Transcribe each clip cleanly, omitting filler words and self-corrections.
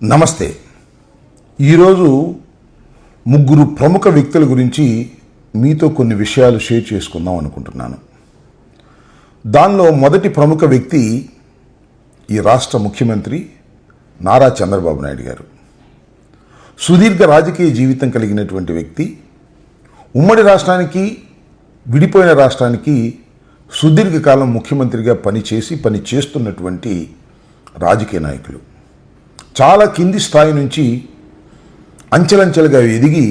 నమస్తే. ఈరోజు ముగ్గురు ప్రముఖ వ్యక్తుల గురించి మీతో కొన్ని విషయాలు షేర్ చేసుకుందాం అనుకుంటున్నాను. దానిలో మొదటి ప్రముఖ వ్యక్తి ఈ రాష్ట్ర ముఖ్యమంత్రి నారా చంద్రబాబు నాయుడు గారు. సుదీర్ఘ రాజకీయ జీవితం కలిగినటువంటి వ్యక్తి. ఉమ్మడి రాష్ట్రానికి, విడిపోయిన రాష్ట్రానికి సుదీర్ఘకాలం ముఖ్యమంత్రిగా పనిచేస్తున్నటువంటి రాజకీయ నాయకులు. చాలా కింది స్థాయి నుంచి అంచెలంచెలుగా ఎదిగి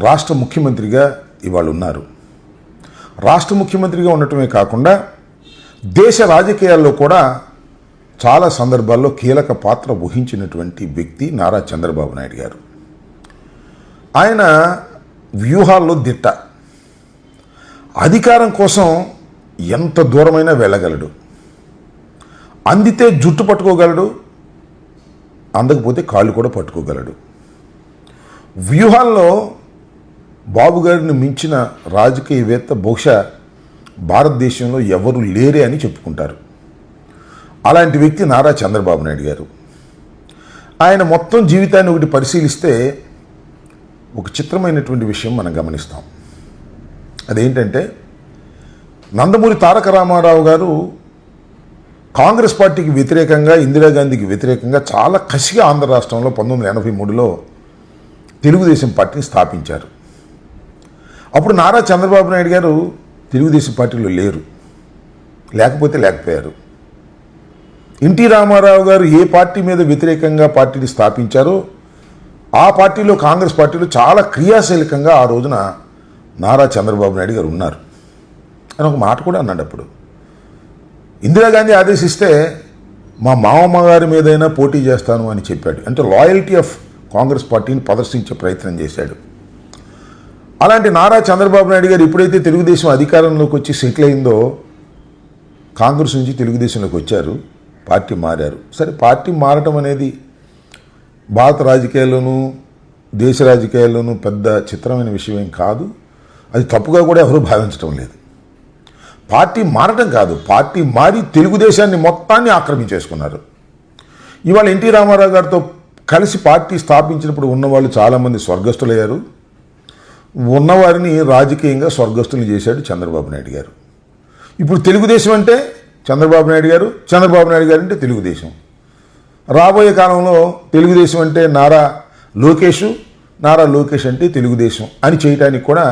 రాష్ట్ర ముఖ్యమంత్రిగా ఇవాళ ఉన్నారు. రాష్ట్ర ముఖ్యమంత్రిగా ఉండటమే కాకుండా దేశ రాజకీయాల్లో కూడా చాలా సందర్భాల్లో కీలక పాత్ర వహించినటువంటి వ్యక్తి నారా చంద్రబాబు నాయుడు గారు. ఆయన వ్యూహాల్లో దిట్ట. అధికారం కోసం ఎంత దూరమైనా వెళ్ళగలడు. అందితే జుట్టు పట్టుకోగలడు, అందకపోతే కాళ్ళు కూడా పట్టుకోగలడు. వ్యూహాల్లో బాబు గారిని మించిన రాజకీయవేత్త బహుశా భారతదేశంలో ఎవరు లేరే అని చెప్పుకుంటారు. అలాంటి వ్యక్తి నారా చంద్రబాబు నాయుడు గారు. ఆయన మొత్తం జీవితాన్ని ఒకటి పరిశీలిస్తే ఒక చిత్రమైనటువంటి విషయం మనం గమనిస్తాం. అదేంటంటే, నందమూరి తారక రామారావు గారు కాంగ్రెస్ పార్టీకి వ్యతిరేకంగా, ఇందిరాగాంధీకి వ్యతిరేకంగా చాలా కసిగా ఆంధ్ర రాష్ట్రంలో 1983లో తెలుగుదేశం పార్టీని స్థాపించారు. అప్పుడు నారా చంద్రబాబు నాయుడు గారు తెలుగుదేశం పార్టీలో లేరు, లేకపోతే లేకపోయారు. ఎన్టీ రామారావు గారు ఏ పార్టీ మీద వ్యతిరేకంగా పార్టీని స్థాపించారో ఆ పార్టీలో, కాంగ్రెస్ పార్టీలో చాలా క్రియాశీలకంగా ఆ రోజున నారా చంద్రబాబు నాయుడు గారు ఉన్నారు అని ఒక మాట కూడా అన్నాడు. అప్పుడు ఇందిరాగాంధీ ఆదేశిస్తే మా మామమ్మ గారి మీదైనా పోటీ చేస్తాను అని చెప్పాడు. అంటే లాయల్టీ ఆఫ్ కాంగ్రెస్ పార్టీని ప్రదర్శించే ప్రయత్నం చేశాడు. అలాంటి నారా చంద్రబాబు నాయుడు గారు ఎప్పుడైతే తెలుగుదేశం అధికారంలోకి వచ్చి సెటిల్ అయిందో, కాంగ్రెస్ నుంచి తెలుగుదేశంలోకి వచ్చారు, పార్టీ మారారు. సరే, పార్టీ మారటం అనేది భారత రాజకీయాల్లోనూ దేశ రాజకీయాల్లోనూ పెద్ద చిత్రమైన విషయం ఏం కాదు. అది తప్పుగా కూడా ఎవరూ భావించడం లేదు. పార్టీ మారటం కాదు, పార్టీ మారి తెలుగుదేశాన్ని మొత్తాన్ని ఆక్రమించేసుకున్నారు. ఇవాళ ఎన్టీ రామారావు గారితో కలిసి పార్టీ స్థాపించినప్పుడు ఉన్నవాళ్ళు చాలామంది స్వర్గస్థులయ్యారు. ఉన్నవారిని రాజకీయంగా స్వర్గస్థులు చేశాడు చంద్రబాబు నాయుడు గారు. ఇప్పుడు తెలుగుదేశం అంటే చంద్రబాబు నాయుడు గారు, చంద్రబాబు నాయుడు గారు అంటే తెలుగుదేశం. రాబోయే కాలంలో తెలుగుదేశం అంటే నారా లోకేష్ అంటే తెలుగుదేశం అని చేయడానికి కూడా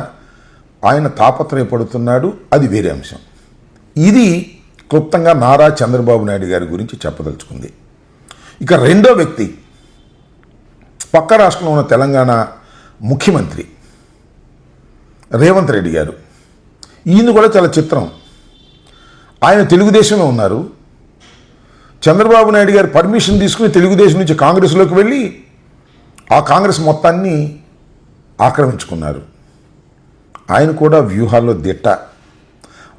ఆయన తాపత్రయపడుతున్నాడు. అది వేరే అంశం. ఇది క్లుప్తంగా నారా చంద్రబాబు నాయుడు గారి గురించి చెప్పదలుచుకుంది. ఇక రెండో వ్యక్తి పక్క రాష్ట్రంలో ఉన్న తెలంగాణ ముఖ్యమంత్రి రేవంత్ రెడ్డి గారు. ఈయన కూడా చాలా చిత్రం. ఆయన తెలుగుదేశంలో ఉన్నారు. చంద్రబాబు నాయుడు గారు పర్మిషన్ తీసుకుని తెలుగుదేశం నుంచి కాంగ్రెస్లోకి వెళ్ళి ఆ కాంగ్రెస్ మొత్తాన్ని ఆక్రమించుకున్నారు. ఆయన కూడా వ్యూహాల్లో దిట్ట.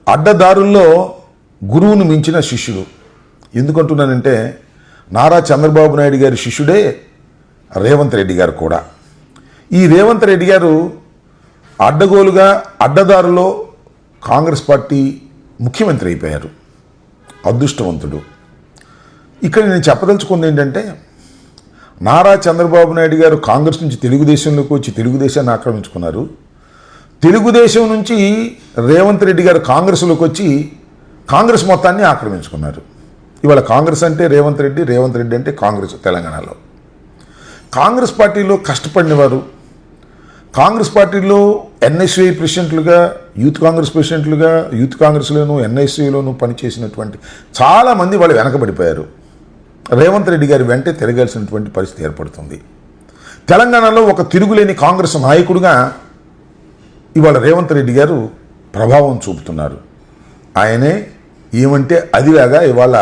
అడ్డదారుల్లో గురువును మించిన శిష్యుడు. ఎందుకంటున్నానంటే, నారా చంద్రబాబు నాయుడు గారి శిష్యుడే రేవంత్ రెడ్డి గారు కూడా. ఈ రేవంత్ రెడ్డి గారు అడ్డగోలుగా, అడ్డదారులో కాంగ్రెస్ పార్టీ ముఖ్యమంత్రి అయిపోయారు. అదృష్టవంతుడు. ఇక్కడ నేను చెప్పదలుచుకుంది ఏంటంటే, నారా చంద్రబాబు నాయుడు గారు కాంగ్రెస్ నుంచి తెలుగుదేశంలోకి వచ్చి తెలుగుదేశాన్ని ఆక్రమించుకున్నారు. తెలుగుదేశం నుంచి రేవంత్ రెడ్డి గారు కాంగ్రెస్లోకి వచ్చి కాంగ్రెస్ మొత్తాన్ని ఆక్రమించుకున్నారు. ఇవాళ కాంగ్రెస్ అంటే రేవంత్ రెడ్డి, రేవంత్ రెడ్డి అంటే కాంగ్రెస్. తెలంగాణలో కాంగ్రెస్ పార్టీలో కష్టపడినవారు, కాంగ్రెస్ పార్టీలో ఎన్ఎస్యూ ప్రెసిడెంట్లుగా, యూత్ కాంగ్రెస్ ప్రెసిడెంట్లుగా, యూత్ కాంగ్రెస్లోనూ ఎన్ఎస్యూలోనూ పనిచేసినటువంటి చాలామంది వాళ్ళు వెనకబడిపోయారు. రేవంత్ రెడ్డి గారి వెంటే తిరగాల్సినటువంటి పరిస్థితి ఏర్పడుతుంది. తెలంగాణలో ఒక తిరుగులేని కాంగ్రెస్ నాయకుడిగా ఇవాళ రేవంత్ రెడ్డి గారు ప్రభావం చూపుతున్నారు. ఆయనే ఏమంటే అదిలాగా ఇవాళ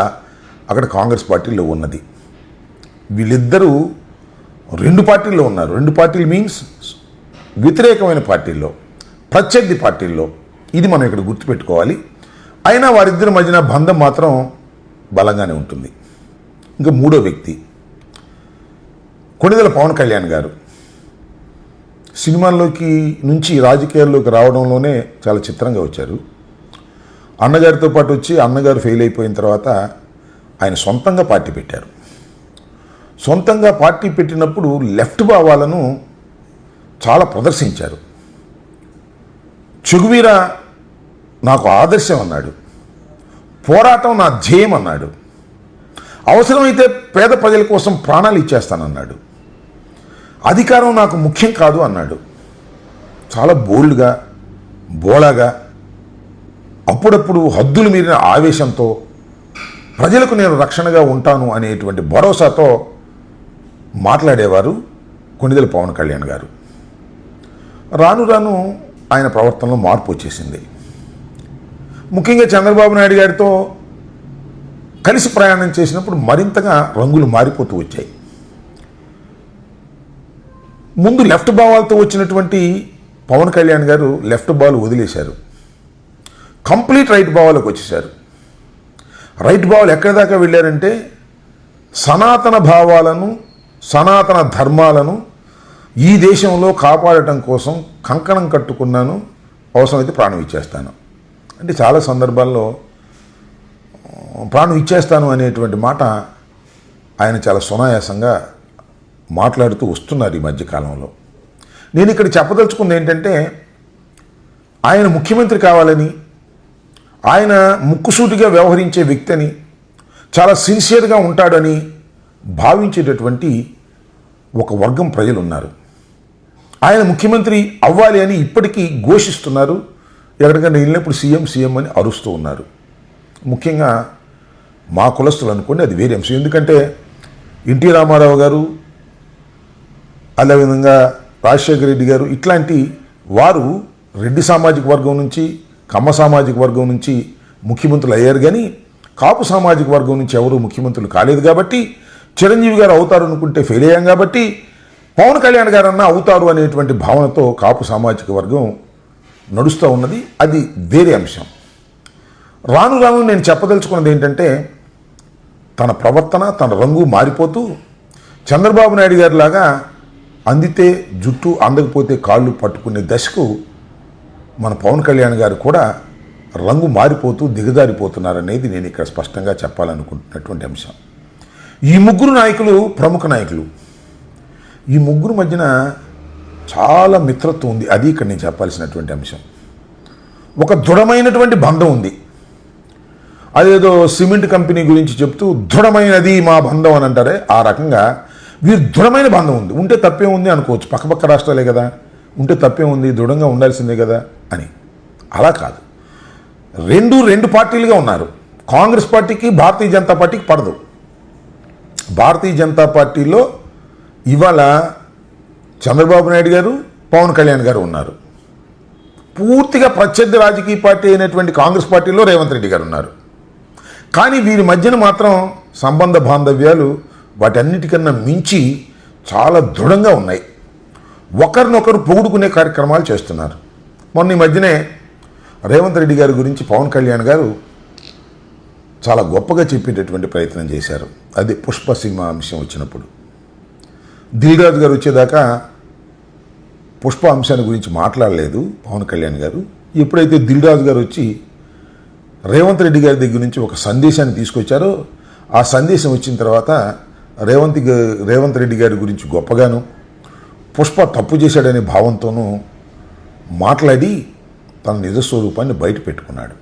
అక్కడ కాంగ్రెస్ పార్టీలో ఉన్నది. వీళ్ళిద్దరూ రెండు పార్టీల్లో ఉన్నారు. రెండు పార్టీలు మీన్స్ వ్యతిరేకమైన పార్టీల్లో, ప్రత్యర్థి పార్టీల్లో. ఇది మనం ఇక్కడ గుర్తుపెట్టుకోవాలి. అయినా వారిద్దరి మధ్యన బంధం మాత్రం బలంగానే ఉంటుంది. ఇంకా మూడో వ్యక్తి కొణిదెల పవన్ కళ్యాణ్ గారు. సినిమాల్లోకి నుంచి రాజకీయాల్లోకి రావడంలోనే చాలా చిత్రంగా వచ్చారు. అన్నగారితో పాటు వచ్చి అన్నగారు ఫెయిల్ అయిపోయిన తర్వాత ఆయన సొంతంగా పార్టీ పెట్టారు. సొంతంగా పార్టీ పెట్టినప్పుడు లెఫ్ట్ భావాలను చాలా ప్రదర్శించారు. చెగువీరా నాకు ఆదర్శం అన్నాడు, పోరాటం నా ధ్యేయం అన్నాడు, అవసరమైతే పేద ప్రజల కోసం ప్రాణాలు ఇచ్చేస్తానన్నాడు, అధికారం నాకు ముఖ్యం కాదు అన్నాడు. చాలా బోల్డ్గా, బోళాగా, అప్పుడప్పుడు హద్దులు మీరిన ఆవేశంతో ప్రజలకు నేను రక్షణగా ఉంటాను అనేటువంటి భరోసాతో మాట్లాడేవారు కొణిదెల పవన్ కళ్యాణ్ గారు. రాను రాను ఆయన ప్రవర్తనలో మార్పు వచ్చేసింది. ముఖ్యంగా చంద్రబాబు నాయుడు గారితో కలిసి ప్రయాణం చేసినప్పుడు మరింతగా రంగులు మారిపోతూ వచ్చాయి. ముందు లెఫ్ట్ భావాలతో వచ్చినటువంటి పవన్ కళ్యాణ్ గారు లెఫ్ట్ బాల్ వదిలేశారు, కంప్లీట్ రైట్ భావాలకు వచ్చేశారు. రైట్ భావాలు ఎక్కడి దాకా వెళ్ళారంటే సనాతన భావాలను, సనాతన ధర్మాలను ఈ దేశంలో కాపాడటం కోసం కంకణం కట్టుకున్నాను, అవసరమైతే ప్రాణం ఇచ్చేస్తాను అంటే చాలా సందర్భాల్లో ప్రాణం ఇచ్చేస్తాను అనేటువంటి మాట ఆయన చాలా సునాయాసంగా మాట్లాడుతూ వస్తున్నారు ఈ మధ్యకాలంలో. నేను ఇక్కడ చెప్పదలుచుకుంది ఏంటంటే ఆయన ముఖ్యమంత్రి కావాలని, ఆయన ముక్కుసూటిగా వ్యవహరించే వ్యక్తి అని, చాలా సిన్సియర్గా ఉంటాడని భావించేటటువంటి ఒక వర్గం ప్రజలు ఉన్నారు. ఆయన ముఖ్యమంత్రి అవ్వాలి అని ఇప్పటికీ ఘోషిస్తున్నారు. ఎక్కడికైనా వెళ్ళినప్పుడు సీఎం సీఎం అని అరుస్తూ ఉన్నారు. ముఖ్యంగా మా కులస్తులు అనుకోండి, అది వేరే అంశం. ఎందుకంటే ఎన్టీ రామారావు గారు, అదేవిధంగా రాజశేఖర రెడ్డి గారు ఇట్లాంటి వారు రెడ్డి సామాజిక వర్గం నుంచి, కమ్మ సామాజిక వర్గం నుంచి ముఖ్యమంత్రులు అయ్యారు. కానీ కాపు సామాజిక వర్గం నుంచి ఎవరు ముఖ్యమంత్రులు కాలేదు. కాబట్టి చిరంజీవి గారు అవుతారు అనుకుంటే ఫెయిల్ అయ్యాం. కాబట్టి పవన్ కళ్యాణ్ గారన్నా అవుతారు అనేటువంటి భావనతో కాపు సామాజిక వర్గం నడుస్తూ ఉన్నది. అది వేరే అంశం. రాను రాను నేను చెప్పదలుచుకున్నది ఏంటంటే తన ప్రవర్తన, తన రంగు మారిపోతూ చంద్రబాబు నాయుడు గారిలాగా అందితే జుట్టు, అందకపోతే కాళ్ళు పట్టుకునే దశకు మన పవన్ కళ్యాణ్ గారు కూడా రంగు మారిపోతూ దిగజారిపోతున్నారనేది నేను ఇక్కడ స్పష్టంగా చెప్పాలనుకుంటున్నటువంటి అంశం. ఈ ముగ్గురు నాయకులు ప్రముఖ నాయకులు. ఈ ముగ్గురు మధ్యన చాలా మిత్రత్వం ఉంది. అది ఇక్కడ నేను చెప్పాల్సినటువంటి అంశం. ఒక దృఢమైనటువంటి బంధం ఉంది. అదేదో సిమెంట్ కంపెనీ గురించి చెప్తూ దృఢమైనది మా బంధం అని అంటారే, ఆ రకంగా వీరు దృఢమైన బంధం ఉంది. ఉంటే తప్పే ఉంది అనుకోవచ్చు, పక్కపక్క రాష్ట్రాలే కదా, ఉంటే తప్పే ఉంది, దృఢంగా ఉండాల్సిందే కదా అని. అలా కాదు. రెండు పార్టీలుగా ఉన్నారు. కాంగ్రెస్ పార్టీకి, భారతీయ జనతా పార్టీకి పడదు. భారతీయ జనతా పార్టీలో ఇవాళ చంద్రబాబు నాయుడు గారు, పవన్ కళ్యాణ్ గారు ఉన్నారు. పూర్తిగా ప్రత్యర్థి రాజకీయ పార్టీ అయినటువంటి కాంగ్రెస్ పార్టీలో రేవంత్ రెడ్డి గారు ఉన్నారు. కానీ వీరి మధ్యన మాత్రం సంబంధ బాంధవ్యాలు వాటన్నిటికన్నా మించి చాలా దృఢంగా ఉన్నాయి. ఒకరినొకరు పొగుడుకునే కార్యక్రమాలు చేస్తున్నారు. మొన్న ఈ మధ్యనే రేవంత్ రెడ్డి గారి గురించి పవన్ కళ్యాణ్ గారు చాలా గొప్పగా చెప్పేటటువంటి ప్రయత్నం చేశారు. అది పుష్ప సినిమా అంశం వచ్చినప్పుడు. దిల్ రాజు గారు వచ్చేదాకా పుష్ప అంశాన్ని గురించి మాట్లాడలేదు పవన్ కళ్యాణ్ గారు. ఎప్పుడైతే దిల్ రాజు గారు వచ్చి రేవంత్ రెడ్డి గారి దగ్గర నుంచి ఒక సందేశాన్ని తీసుకొచ్చారో, ఆ సందేశం వచ్చిన తర్వాత రేవంత్ రెడ్డి గారి గురించి గొప్పగాను, పుష్ప తప్పు చేశాడనే భావంతోనూ మాట్లాడి తన నిజస్వరూపాన్ని బయట పెట్టుకున్నాడు.